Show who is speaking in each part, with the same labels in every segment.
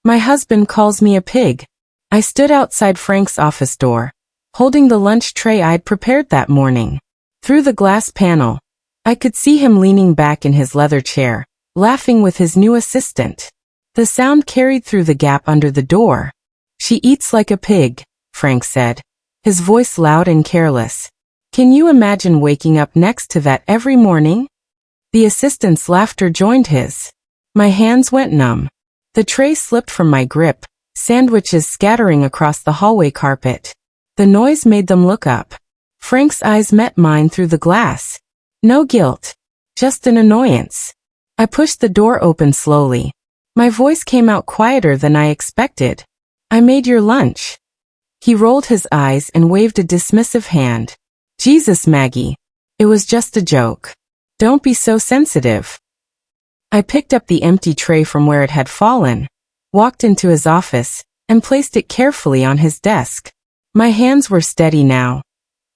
Speaker 1: My husband calls me a pig. I stood outside Frank's office door, holding the lunch tray I'd prepared that morning. Through the glass panel, I could see him leaning back in his leather chair, laughing with his new assistant. The sound carried through the gap under the door. "She eats like a pig," Frank said, his voice loud and careless. "Can you imagine waking up next to that every morning?" The assistant's laughter joined his. My hands went numb. The tray slipped from my grip, sandwiches scattering across the hallway carpet. The noise made them look up. Frank's eyes met mine through the glass. No guilt, just an annoyance. I pushed the door open slowly. My voice came out quieter than I expected. "I made your lunch." He rolled his eyes and waved a dismissive hand. "Jesus, Maggie. It was just a joke. Don't be so sensitive." I picked up the empty tray from where it had fallen, walked into his office, and placed it carefully on his desk. My hands were steady now,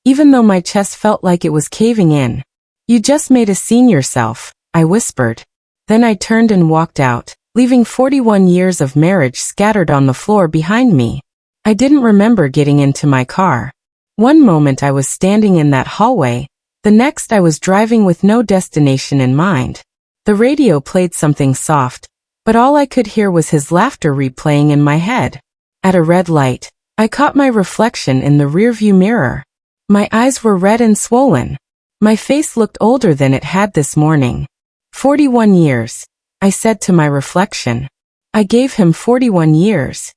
Speaker 1: even though my chest felt like it was caving in. "You just made a scene yourself," I whispered. Then I turned and walked out, leaving 41 years of marriage scattered on the floor behind me. I didn't remember getting into my car. One moment I was standing in that hallway, the next I was driving with no destination in mind. The radio played something soft, but all I could hear was his laughter replaying in my head. At a red light, I caught my reflection in the rearview mirror. My eyes were red and swollen. My face looked older than it had this morning. 41 years, I said to my reflection. I gave him 41 years.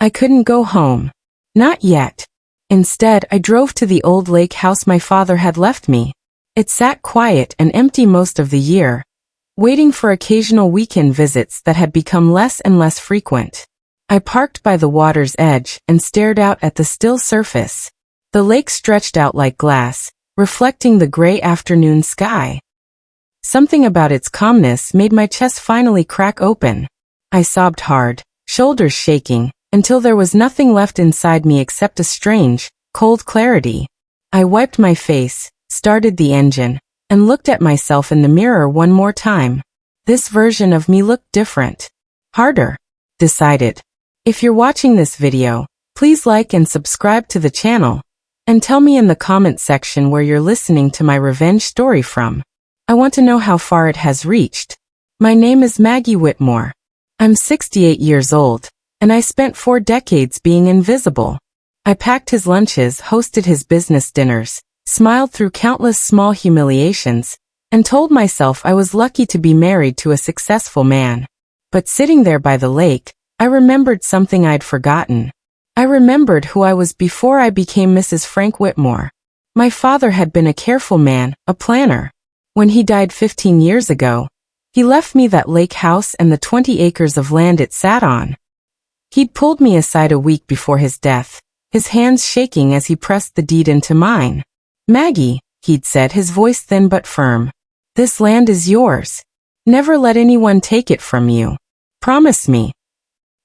Speaker 1: I couldn't go home. Not yet. Instead, I drove to the old lake house my father had left me. It sat quiet and empty most of the year, waiting for occasional weekend visits that had become less and less frequent. I parked by the water's edge and stared out at the still surface. The lake stretched out like glass, reflecting the gray afternoon sky. Something about its calmness made my chest finally crack open. I sobbed hard, shoulders shaking, until there was nothing left inside me except a strange, cold clarity. I wiped my face, started the engine, and looked at myself in the mirror one more time. This version of me looked different. Harder. Decided. If you're watching this video, please like and subscribe to the channel, and tell me in the comment section where you're listening to my revenge story from. I want to know how far it has reached. My name is Maggie Whitmore. I'm 68 years old, and I spent 4 decades being invisible. I packed his lunches, hosted his business dinners, smiled through countless small humiliations, and told myself I was lucky to be married to a successful man. But sitting there by the lake, I remembered something I'd forgotten. I remembered who I was before I became Mrs. Frank Whitmore. My father had been a careful man, a planner. When he died 15 years ago, he left me that lake house and the 20 acres of land it sat on. He'd pulled me aside a week before his death, his hands shaking as he pressed the deed into mine. "Maggie," he'd said, his voice thin but firm, "this land is yours. Never let anyone take it from you. Promise me."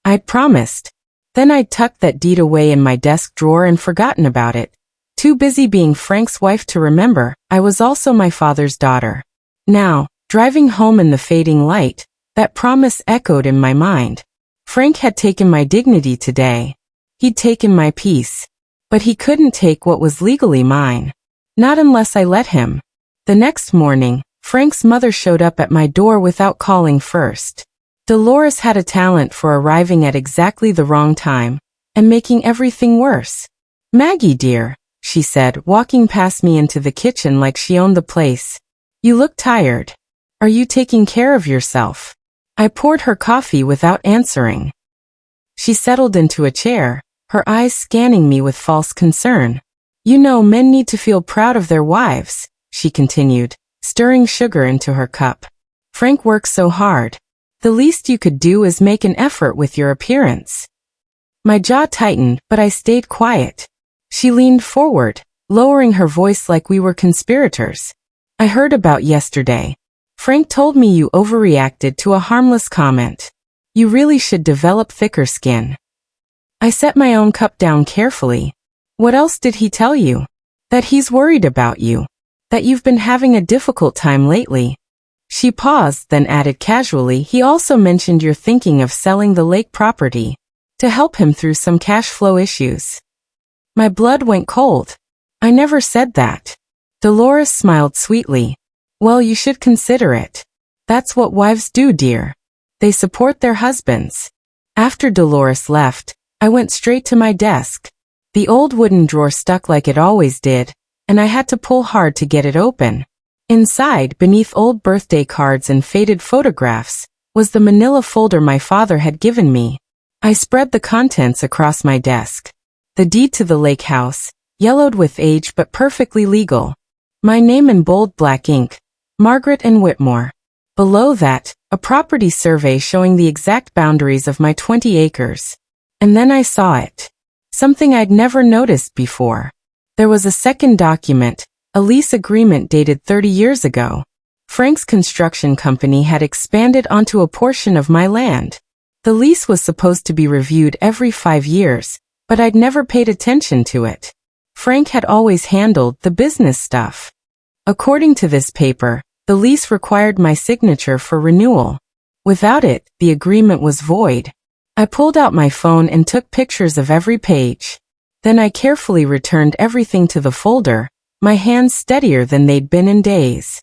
Speaker 1: I'd promised. Then I'd tucked that deed away in my desk drawer and forgotten about it. Too busy being Frank's wife to remember, I was also my father's daughter. Now, driving home in the fading light, that promise echoed in my mind. Frank had taken my dignity today. He'd taken my peace. But he couldn't take what was legally mine. Not unless I let him. The next morning, Frank's mother showed up at my door without calling first. Dolores had a talent for arriving at exactly the wrong time, and making everything worse. "Maggie dear," she said, walking past me into the kitchen like she owned the place. "You look tired. Are you taking care of yourself?" I poured her coffee without answering. She settled into a chair, her eyes scanning me with false concern. "You know men need to feel proud of their wives," she continued, stirring sugar into her cup. "Frank works so hard. The least you could do is make an effort with your appearance." My jaw tightened, but I stayed quiet. She leaned forward, lowering her voice like we were conspirators. "I heard about yesterday. Frank told me you overreacted to a harmless comment. You really should develop thicker skin." I set my own cup down carefully. "What else did he tell you?" "That he's worried about you. That you've been having a difficult time lately." She paused, then added casually, he also mentioned you're thinking of selling the lake property to help him through some cash flow issues. My blood went cold. I never said that. Dolores smiled sweetly. Well, you should consider it. That's what wives do, dear. They support their husbands. After Dolores left, I went straight to my desk. The old wooden drawer stuck like it always did, and I had to pull hard to get it open. Inside, beneath old birthday cards and faded photographs, was the manila folder my father had given me. I spread the contents across my desk. The deed to the lake house, yellowed with age but perfectly legal. My name in bold black ink, Margaret and Whitmore. Below that, a property survey showing the exact boundaries of my 20 acres. And then I saw it. Something I'd never noticed before. There was a second document, a lease agreement dated 30 years ago. Frank's construction company had expanded onto a portion of my land. The lease was supposed to be reviewed every 5 years, but I'd never paid attention to it. Frank had always handled the business stuff. According to this paper, the lease required my signature for renewal. Without it, the agreement was void. I pulled out my phone and took pictures of every page. Then I carefully returned everything to the folder, my hands steadier than they'd been in days.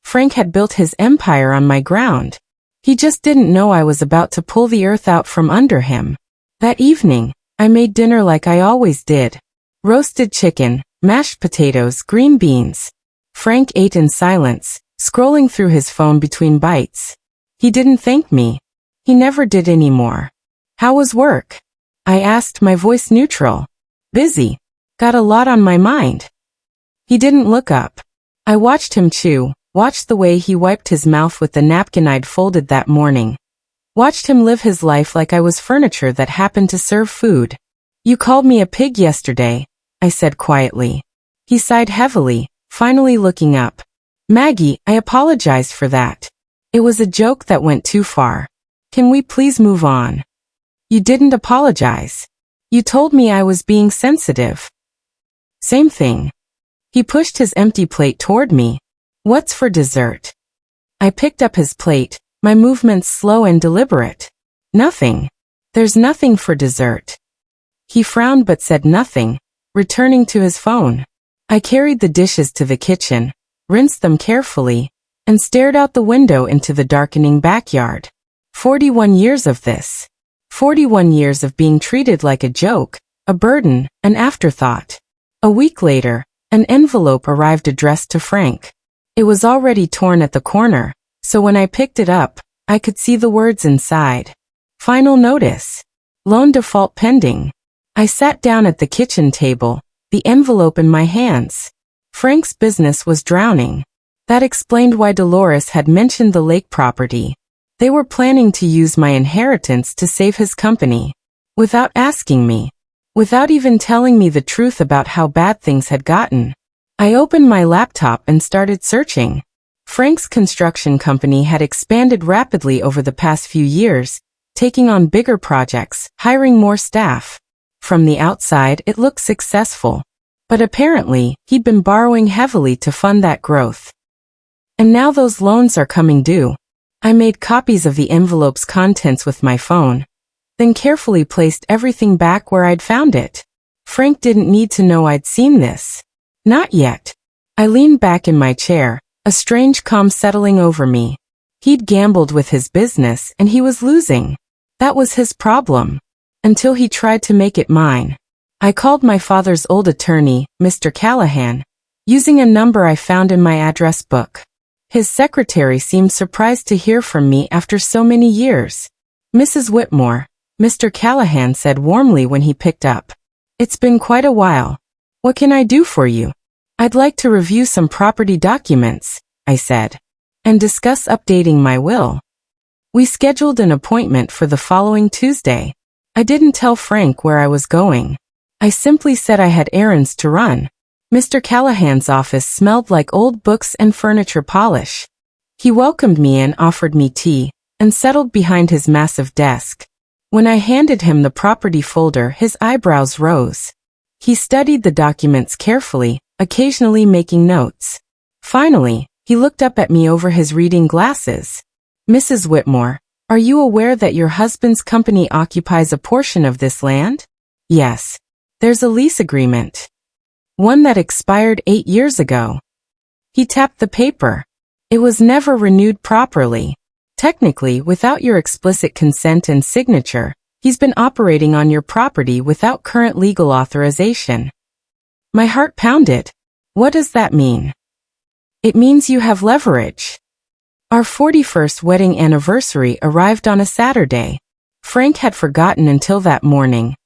Speaker 1: Frank had built his empire on my ground. He just didn't know I was about to pull the earth out from under him. That evening, I made dinner like I always did. Roasted chicken, mashed potatoes, green beans. Frank ate in silence, scrolling through his phone between bites. He didn't thank me. He never did anymore. How was work? I asked, my voice neutral. Busy. Got a lot on my mind. He didn't look up. I watched him chew, watched the way he wiped his mouth with the napkin I'd folded that morning. Watched him live his life like I was furniture that happened to serve food. You called me a pig yesterday, I said quietly. He sighed heavily, finally looking up. Maggie, I apologized for that. It was a joke that went too far. Can we please move on? You didn't apologize. You told me I was being sensitive. Same thing. He pushed his empty plate toward me. What's for dessert? I picked up his plate, my movements slow and deliberate. Nothing. There's nothing for dessert. He frowned but said nothing, returning to his phone. I carried the dishes to the kitchen, rinsed them carefully, and stared out the window into the darkening backyard. 41 years of this. 41 years of being treated like a joke, a burden, an afterthought. A week later, an envelope arrived addressed to Frank. It was already torn at the corner, so when I picked it up, I could see the words inside. Final notice. Loan default pending. I sat down at the kitchen table, the envelope in my hands. Frank's business was drowning. That explained why Dolores had mentioned the lake property. They were planning to use my inheritance to save his company. Without asking me. Without even telling me the truth about how bad things had gotten. I opened my laptop and started searching. Frank's construction company had expanded rapidly over the past few years, taking on bigger projects, hiring more staff. From the outside, it looked successful. But apparently, he'd been borrowing heavily to fund that growth. And now those loans are coming due. I made copies of the envelope's contents with my phone, then carefully placed everything back where I'd found it. Frank didn't need to know I'd seen this. Not yet. I leaned back in my chair, a strange calm settling over me. He'd gambled with his business and he was losing. That was his problem. Until he tried to make it mine. I called my father's old attorney, Mr. Callahan, using a number I found in my address book. His secretary seemed surprised to hear from me after so many years. Mrs. Whitmore, Mr. Callahan said warmly when he picked up. It's been quite a while. What can I do for you? I'd like to review some property documents, I said, and discuss updating my will. We scheduled an appointment for the following Tuesday. I didn't tell Frank where I was going. I simply said I had errands to run. Mr. Callahan's office smelled like old books and furniture polish. He welcomed me and offered me tea, and settled behind his massive desk. When I handed him the property folder, his eyebrows rose. He studied the documents carefully, occasionally making notes. Finally, He looked up at me over his reading glasses. Mrs. Whitmore, are you aware that your husband's company occupies a portion of this land? Yes. There's a lease agreement. One that expired 8 years ago. He tapped the paper. It was never renewed properly. Technically, without your explicit consent and signature, he's been operating on your property without current legal authorization. My heart pounded. What does that mean? It means you have leverage. Our 41st wedding anniversary arrived on a Saturday. Frank had forgotten until that morning,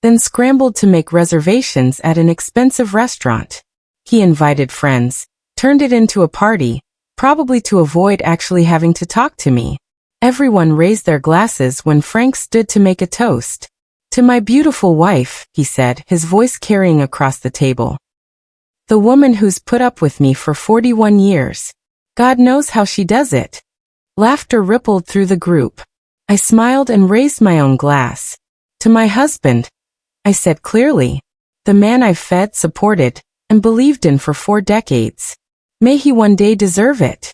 Speaker 1: then scrambled to make reservations at an expensive restaurant. He invited friends, turned it into a party, probably to avoid actually having to talk to me. Everyone raised their glasses when Frank stood to make a toast. To my beautiful wife, he said, his voice carrying across the table. The woman who's put up with me for 41 years. God knows how she does it. Laughter rippled through the group. I smiled and raised my own glass. To my husband, I said clearly, the man I've fed, supported, and believed in for 4 decades. May he one day deserve it.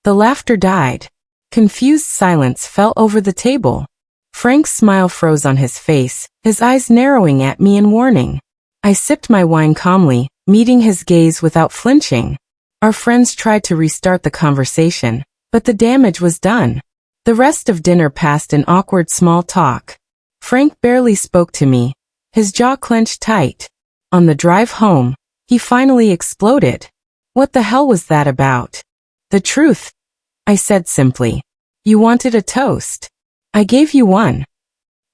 Speaker 1: The laughter died. Confused silence fell over the table. Frank's smile froze on his face, his eyes narrowing at me in warning. I sipped my wine calmly, meeting his gaze without flinching. Our friends tried to restart the conversation, but the damage was done. The rest of dinner passed in awkward small talk. Frank barely spoke to me, his jaw clenched tight. On the drive home, he finally exploded. What the hell was that about? The truth, I said simply. You wanted a toast. I gave you one.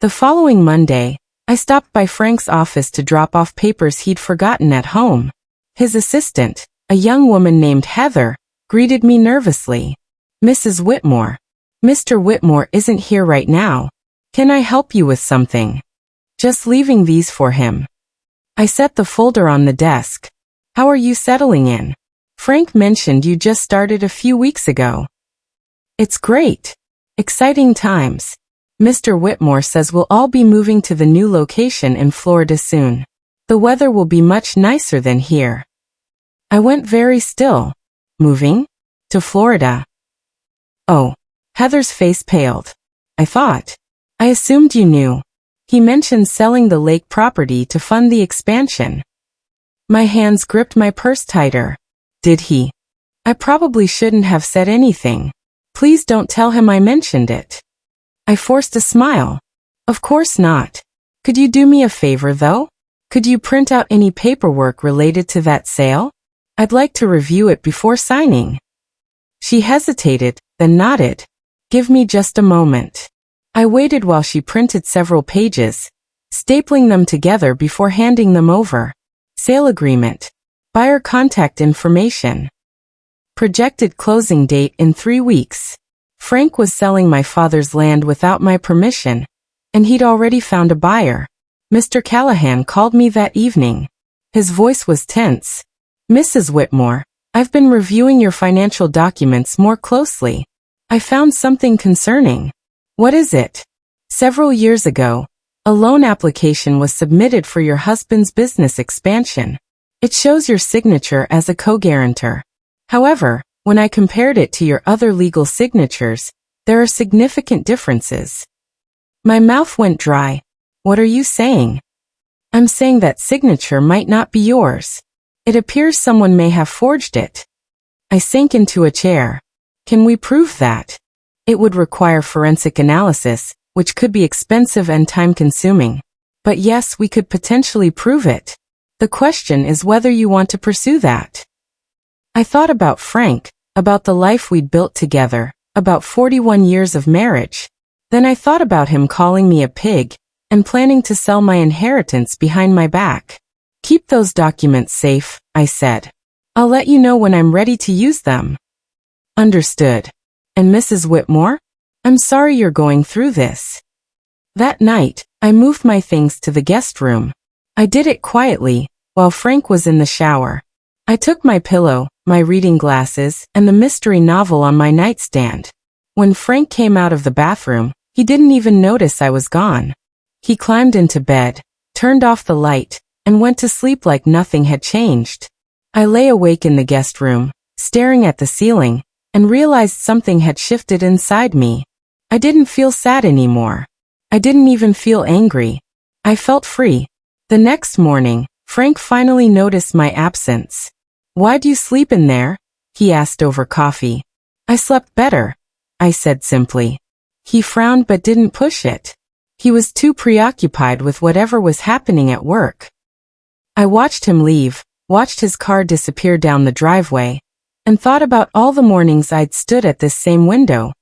Speaker 1: The following Monday, I stopped by Frank's office to drop off papers he'd forgotten at home. His assistant, a young woman named Heather, greeted me nervously. Mrs. Whitmore. Mr. Whitmore isn't here right now. Can I help you with something? Just leaving these for him. I set the folder on the desk. How are you settling in? Frank mentioned you just started a few weeks ago. It's great. Exciting times. Mr. Whitmore says we'll all be moving to the new location in Florida soon. The weather will be much nicer than here. I went very still. Moving? To Florida? Oh. Heather's face paled. I thought. I assumed you knew. He mentioned selling the lake property to fund the expansion. My hands gripped my purse tighter. Did he? I probably shouldn't have said anything. Please don't tell him I mentioned it. I forced a smile. Of course not. Could you do me a favor though? Could you print out any paperwork related to that sale? I'd like to review it before signing. She hesitated, then nodded. Give me just a moment. I waited while she printed several pages, stapling them together before handing them over. Sale agreement. Buyer contact information. Projected closing date in 3 weeks. Frank was selling my father's land without my permission, and he'd already found a buyer. Mr. Callahan called me that evening. His voice was tense. Mrs. Whitmore, I've been reviewing your financial documents more closely. I found something concerning. What is it? Several years ago, a loan application was submitted for your husband's business expansion. It shows your signature as a co-guarantor. However, when I compared it to your other legal signatures, there are significant differences. My mouth went dry. What are you saying? I'm saying that signature might not be yours. It appears someone may have forged it. I sank into a chair. Can we prove that? It would require forensic analysis, which could be expensive and time-consuming. But yes, we could potentially prove it. The question is whether you want to pursue that. I thought about Frank, about the life we'd built together, about 41 years of marriage. Then I thought about him calling me a pig, and planning to sell my inheritance behind my back. Keep those documents safe, I said. I'll let you know when I'm ready to use them. Understood. And Mrs. Whitmore? I'm sorry you're going through this. That night, I moved my things to the guest room. I did it quietly, while Frank was in the shower. I took my pillow, my reading glasses, and the mystery novel on my nightstand. When Frank came out of the bathroom, he didn't even notice I was gone. He climbed into bed, turned off the light, and went to sleep like nothing had changed. I lay awake in the guest room, staring at the ceiling, and realized something had shifted inside me. I didn't feel sad anymore. I didn't even feel angry. I felt free. The next morning, Frank finally noticed my absence. "Why'd you sleep in there?" he asked over coffee. "I slept better," I said simply. He frowned but didn't push it. He was too preoccupied with whatever was happening at work. I watched him leave, watched his car disappear down the driveway, and thought about all the mornings I'd stood at this same window,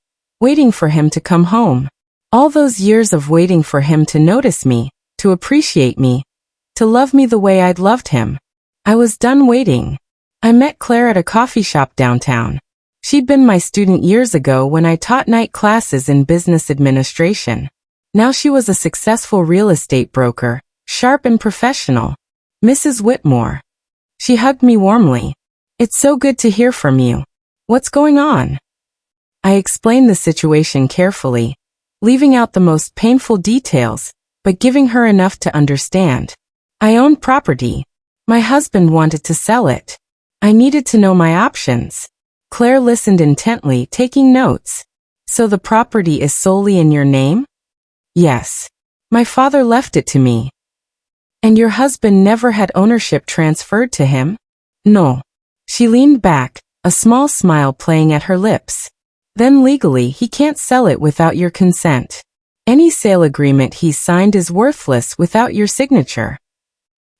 Speaker 1: waiting for him to come home. All those years of waiting for him to notice me, to appreciate me, to love me the way I'd loved him. I was done waiting. I met Claire at a coffee shop downtown. She'd been my student years ago when I taught night classes in business administration. Now she was a successful real estate broker, sharp and professional. "Mrs. Whitmore." She hugged me warmly. "It's so good to hear from you. What's going on?" I explained the situation carefully, leaving out the most painful details, but giving her enough to understand. I owned property. My husband wanted to sell it. I needed to know my options. Claire listened intently, taking notes. "So the property is solely in your name?" "Yes. My father left it to me." "And your husband never had ownership transferred to him?" "No." She leaned back, a small smile playing at her lips. "Then legally he can't sell it without your consent. Any sale agreement he's signed is worthless without your signature."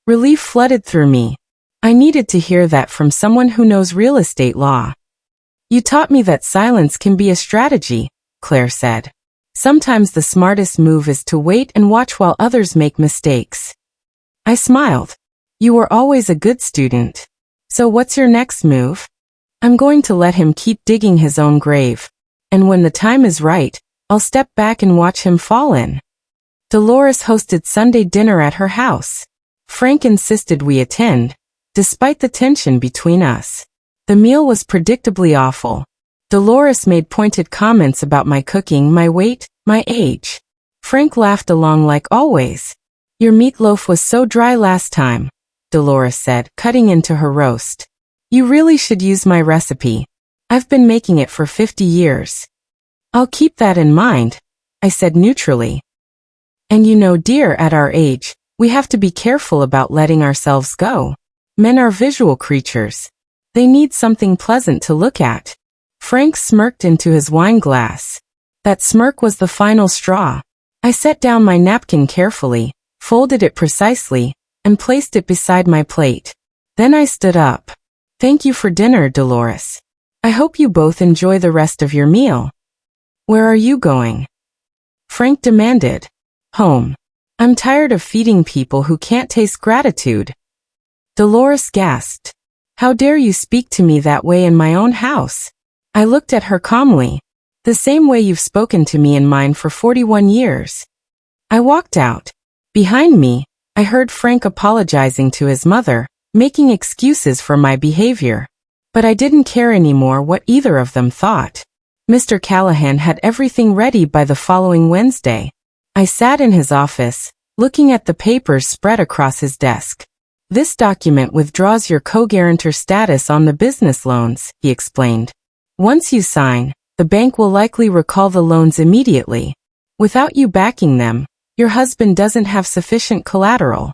Speaker 1: Relief flooded through me. I needed to hear that from someone who knows real estate law. "You taught me that silence can be a strategy," Claire said. "Sometimes the smartest move is to wait and watch while others make mistakes." I smiled. "You were always a good student. So what's your next move?" "I'm going to let him keep digging his own grave. And when the time is right, I'll step back and watch him fall in." Dolores hosted Sunday dinner at her house. Frank insisted we attend, despite the tension between us. The meal was predictably awful. Dolores made pointed comments about my cooking, my weight, my age. Frank laughed along like always. "Your meatloaf was so dry last time," Dolores said, cutting into her roast. "You really should use my recipe. I've been making it for 50 years. "I'll keep that in mind," I said neutrally. "And you know, dear, at our age, we have to be careful about letting ourselves go. Men are visual creatures. They need something pleasant to look at." Frank smirked into his wine glass. That smirk was the final straw. I set down my napkin carefully, folded it precisely, and placed it beside my plate. Then I stood up. "Thank you for dinner, Dolores. I hope you both enjoy the rest of your meal." "Where are you going?" Frank demanded. "Home. I'm tired of feeding people who can't taste gratitude." Dolores gasped. "How dare you speak to me that way in my own house?" I looked at her calmly. "The same way you've spoken to me in mine for 41 years. I walked out. Behind me, I heard Frank apologizing to his mother, making excuses for my behavior. But I didn't care anymore what either of them thought. Mr. Callahan had everything ready by the following Wednesday. I sat in his office, looking at the papers spread across his desk. "This document withdraws your co-guarantor status on the business loans," he explained. "Once you sign, the bank will likely recall the loans immediately. Without you backing them, your husband doesn't have sufficient collateral."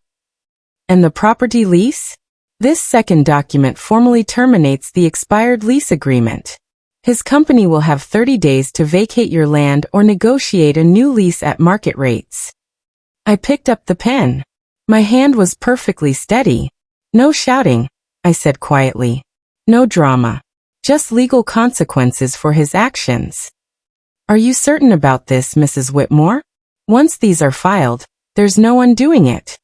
Speaker 1: "And the property lease?" "This second document formally terminates the expired lease agreement. His company will have 30 days to vacate your land or negotiate a new lease at market rates." I picked up the pen. My hand was perfectly steady. "No shouting," I said quietly. "No drama. Just legal consequences for his actions." "Are you certain about this, Mrs. Whitmore? Once these are filed, there's no undoing it."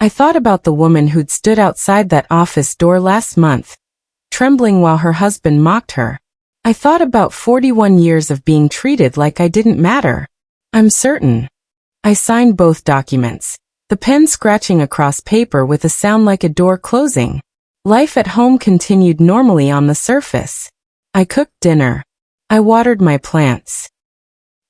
Speaker 1: I thought about the woman who'd stood outside that office door last month, trembling while her husband mocked her. I thought about 41 years of being treated like I didn't matter. "I'm certain." I signed both documents, the pen scratching across paper with a sound like a door closing. Life at home continued normally on the surface. I cooked dinner. I watered my plants.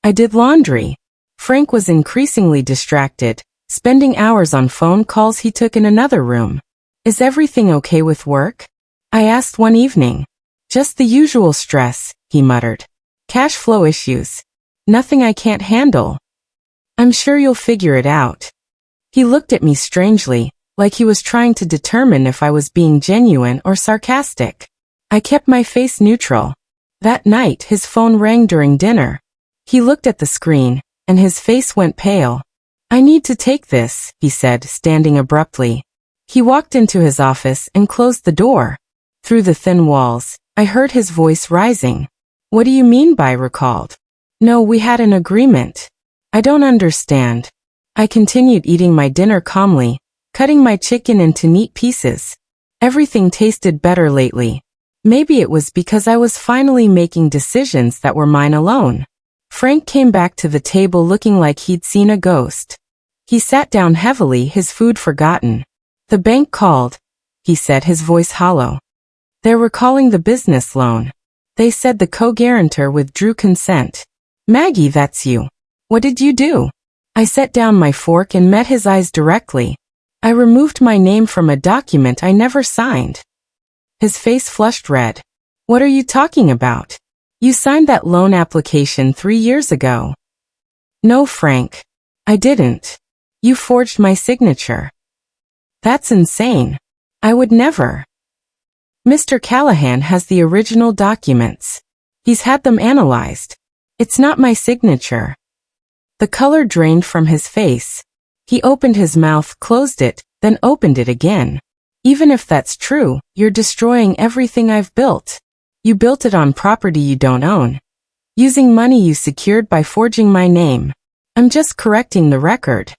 Speaker 1: I did laundry. Frank was increasingly distracted, spending hours on phone calls he took in another room. "Is everything okay with work?" I asked one evening. Just the usual stress, he muttered. Cash flow issues. Nothing I can't handle. I'm sure you'll figure it out. He looked at me strangely, like he was trying to determine if I was being genuine or sarcastic. I kept my face neutral. That night his phone rang during dinner. He looked at the screen, and his face went pale. I need to take this, he said, standing abruptly. He walked into his office and closed the door. Through the thin walls, I heard his voice rising. What do you mean by recalled? No, we had an agreement. I don't understand. I continued eating my dinner calmly, cutting my chicken into neat pieces. Everything tasted better lately. Maybe it was because I was finally making decisions that were mine alone. Frank came back to the table looking like he'd seen a ghost. He sat down heavily, his food forgotten. The bank called, he said, his voice hollow. They're recalling the business loan. They said the co-guarantor withdrew consent. Maggie, that's you. What did you do? I set down my fork and met his eyes directly. I removed my name from a document I never signed. His face flushed red. What are you talking about? You signed that loan application 3 years ago. No, Frank. I didn't. You forged my signature. That's insane. I would never. Mr. Callahan has the original documents. He's had them analyzed. It's not my signature. The color drained from his face. He opened his mouth, closed it, then opened it again. Even if that's true, you're destroying everything I've built. You built it on property you don't own. Using money you secured by forging my name. I'm just correcting the record.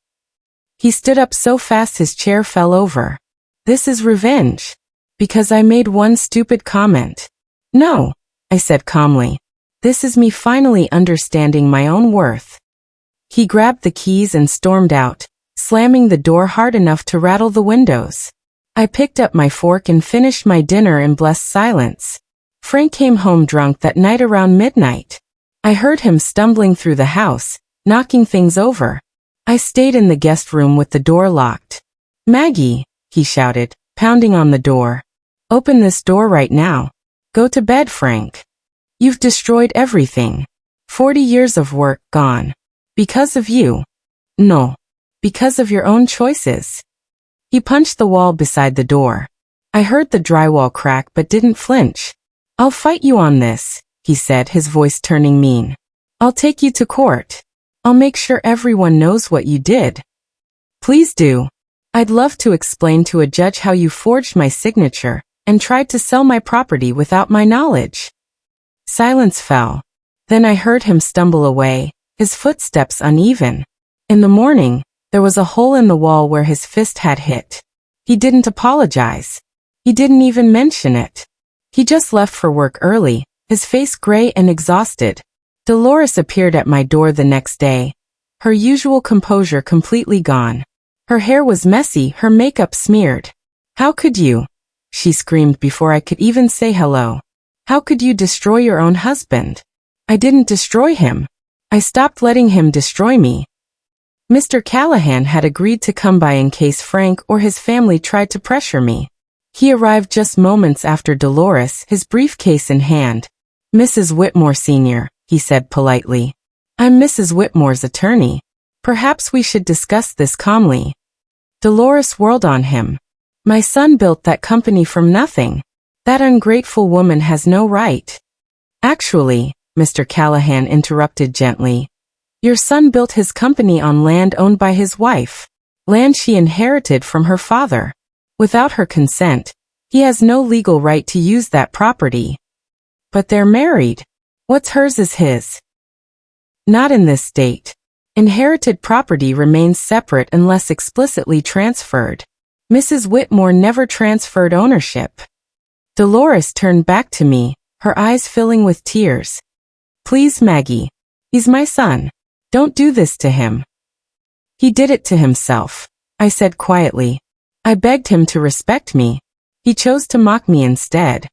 Speaker 1: He stood up so fast his chair fell over. This is revenge. Because I made one stupid comment. No, I said calmly. This is me finally understanding my own worth. He grabbed the keys and stormed out, slamming the door hard enough to rattle the windows. I picked up my fork and finished my dinner in blessed silence. Frank came home drunk that night around midnight. I heard him stumbling through the house, knocking things over. I stayed in the guest room with the door locked. Maggie, he shouted, pounding on the door. Open this door right now. Go to bed, Frank. You've destroyed everything. 40 years of work gone. Because of you. No. Because of your own choices. He punched the wall beside the door. I heard the drywall crack but didn't flinch. I'll fight you on this, he said, his voice turning mean. I'll take you to court. I'll make sure everyone knows what you did. Please do. I'd love to explain to a judge how you forged my signature and tried to sell my property without my knowledge. Silence fell. Then I heard him stumble away, his footsteps uneven. In the morning, there was a hole in the wall where his fist had hit. He didn't apologize. He didn't even mention it. He just left for work early, his face gray and exhausted. Dolores appeared at my door the next day, her usual composure completely gone. Her hair was messy, her makeup smeared. How could you? She screamed before I could even say hello. How could you destroy your own husband? I didn't destroy him. I stopped letting him destroy me. Mr. Callahan had agreed to come by in case Frank or his family tried to pressure me. He arrived just moments after Dolores, his briefcase in hand. Mrs. Whitmore Sr., he said politely. I'm Mrs. Whitmore's attorney. Perhaps we should discuss this calmly. Dolores whirled on him. My son built that company from nothing. That ungrateful woman has no right. Actually, Mr. Callahan interrupted gently. Your son built his company on land owned by his wife. Land she inherited from her father. Without her consent, he has no legal right to use that property. But they're married. What's hers is his. Not in this state. Inherited property remains separate unless explicitly transferred. Mrs. Whitmore never transferred ownership. Dolores turned back to me, her eyes filling with tears. Please, Maggie. He's my son. Don't do this to him. He did it to himself, I said quietly. I begged him to respect me. He chose to mock me instead.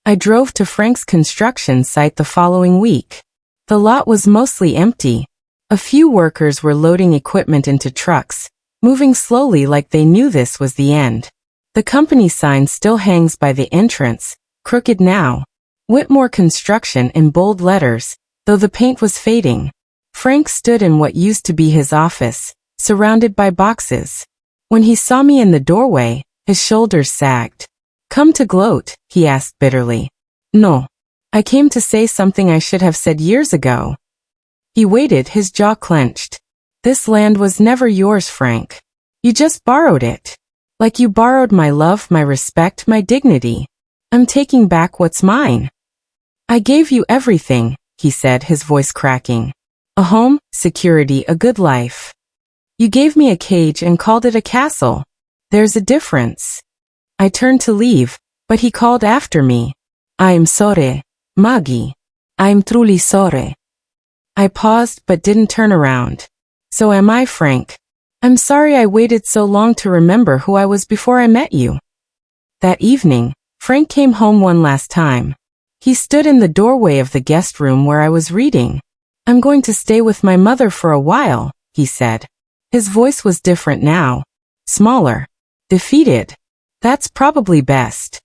Speaker 1: I drove to Frank's construction site the following week. The lot was mostly empty. A few workers were loading equipment into trucks, moving slowly like they knew this was the end. The company sign still hangs by the entrance, crooked now. Whitmore Construction in bold letters, though the paint was fading. Frank stood in what used to be his office, surrounded by boxes. When he saw me in the doorway, his shoulders sagged. "Come to gloat?" he asked bitterly. "No. I came to say something I should have said years ago." He waited, his jaw clenched. "This land was never yours, Frank. You just borrowed it. Like you borrowed my love, my respect, my dignity. I'm taking back what's mine." "I gave you everything," he said, his voice cracking. "A home, security, a good life. You gave me a cage and called it a castle. There's a difference." I turned to leave, but he called after me. "I'm sorry, Maggie. I'm truly sorry." I paused but didn't turn around. "So am I, Frank. I'm sorry I waited so long to remember who I was before I met you." That evening, Frank came home one last time. He stood in the doorway of the guest room where I was reading. "I'm going to stay with my mother for a while," he said. His voice was different now. Smaller. Defeated. "That's probably best.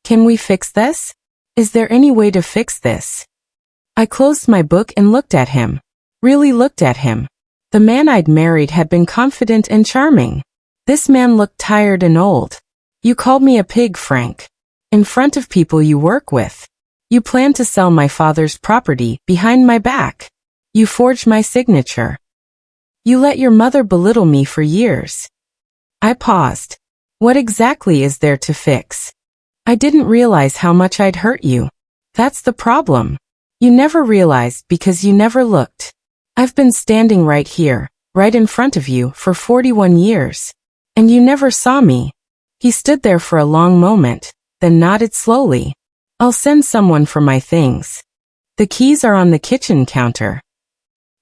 Speaker 1: Can we fix this? Is there any way to fix this?" I closed my book and looked at him. Really looked at him. The man I'd married had been confident and charming. This man looked tired and old. "You called me a pig, Frank. In front of people you work with. You planned to sell my father's property behind my back. You forged my signature. You let your mother belittle me for years." I paused. "What exactly is there to fix? I didn't realize how much I'd hurt you. That's the problem. You never realized because you never looked. I've been standing right here, right in front of you, for 41 years. And you never saw me." He stood there for a long moment, then nodded slowly. "I'll send someone for my things. The keys are on the kitchen counter."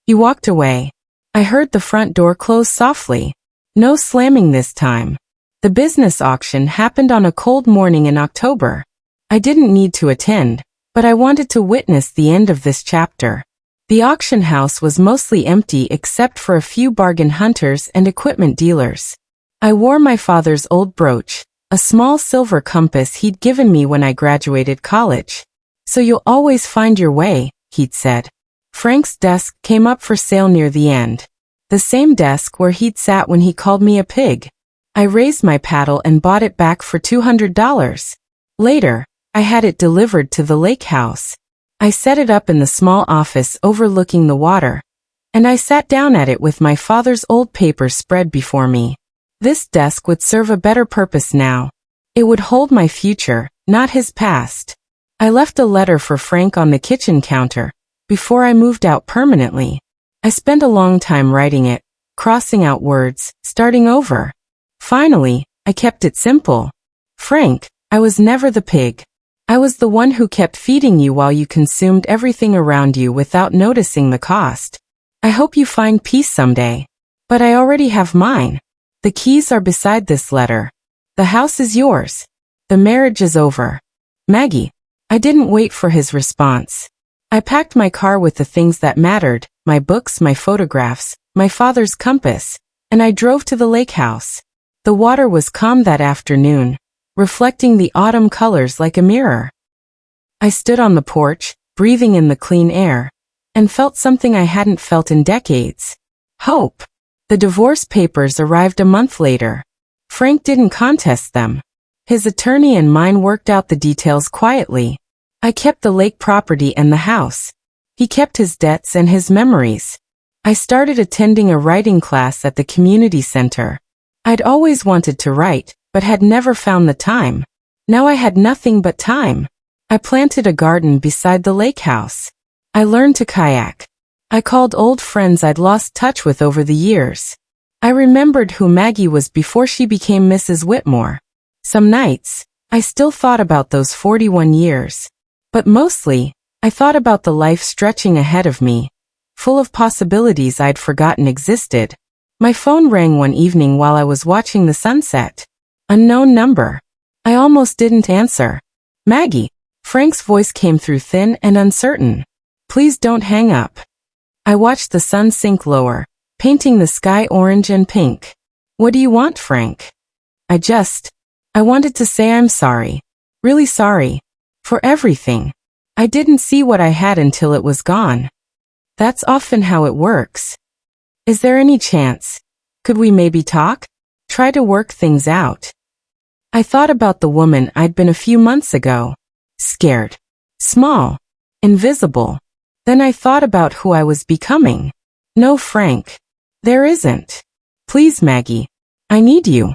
Speaker 1: He walked away. I heard the front door close softly. No slamming this time. The business auction happened on a cold morning in October. I didn't need to attend, but I wanted to witness the end of this chapter. The auction house was mostly empty except for a few bargain hunters and equipment dealers. I wore my father's old brooch, a small silver compass he'd given me when I graduated college. "So you'll always find your way," he'd said. Frank's desk came up for sale near the end. The same desk where he'd sat when he called me a pig. I raised my paddle and bought it back for $200. Later, I had it delivered to the lake house. I set it up in the small office overlooking the water, and I sat down at it with my father's old papers spread before me. This desk would serve a better purpose now. It would hold my future, not his past. I left a letter for Frank on the kitchen counter before I moved out permanently. I spent a long time writing it, crossing out words, starting over. Finally, I kept it simple. "Frank, I was never the pig. I was the one who kept feeding you while you consumed everything around you without noticing the cost. I hope you find peace someday. But I already have mine. The keys are beside this letter. The house is yours. The marriage is over. Maggie." I didn't wait for his response. I packed my car with the things that mattered, my books, my photographs, my father's compass, and I drove to the lake house. The water was calm that afternoon, reflecting the autumn colors like a mirror. I stood on the porch, breathing in the clean air, and felt something I hadn't felt in decades. Hope. The divorce papers arrived a month later. Frank didn't contest them. His attorney and mine worked out the details quietly. I kept the lake property and the house. He kept his debts and his memories. I started attending a writing class at the community center. I'd always wanted to write, but had never found the time. Now I had nothing but time. I planted a garden beside the lake house. I learned to kayak. I called old friends I'd lost touch with over the years. I remembered who Maggie was before she became Mrs. Whitmore. Some nights, I still thought about those 41 years. But mostly, I thought about the life stretching ahead of me, full of possibilities I'd forgotten existed. My phone rang one evening while I was watching the sunset. Unknown number. I almost didn't answer. "Maggie." Frank's voice came through thin and uncertain. "Please don't hang up." I watched the sun sink lower, painting the sky orange and pink. "What do you want, Frank?" I wanted to say I'm sorry. Really sorry. For everything. I didn't see what I had until it was gone. That's often how it works. Is there any chance? Could we maybe talk? Try to work things out. I thought about the woman I'd been a few months ago. Scared. Small. Invisible. Then I thought about who I was becoming. No, Frank. There isn't. Please, Maggie. I need you.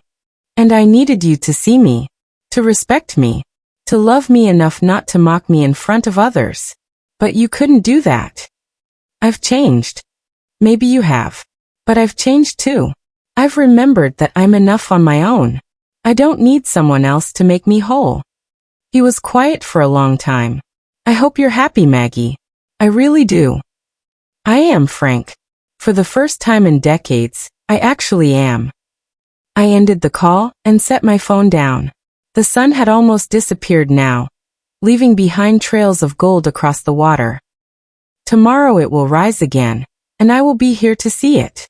Speaker 1: And I needed you to see me. To respect me. To love me enough not to mock me in front of others. But you couldn't do that. I've changed. Maybe you have. But I've changed too. I've remembered that I'm enough on my own. I don't need someone else to make me whole. He was quiet for a long time. I hope you're happy, Maggie. I really do. I am, Frank. For the first time in decades, I actually am. I ended the call and set my phone down. The sun had almost disappeared now, leaving behind trails of gold across the water. Tomorrow it will rise again, and I will be here to see it.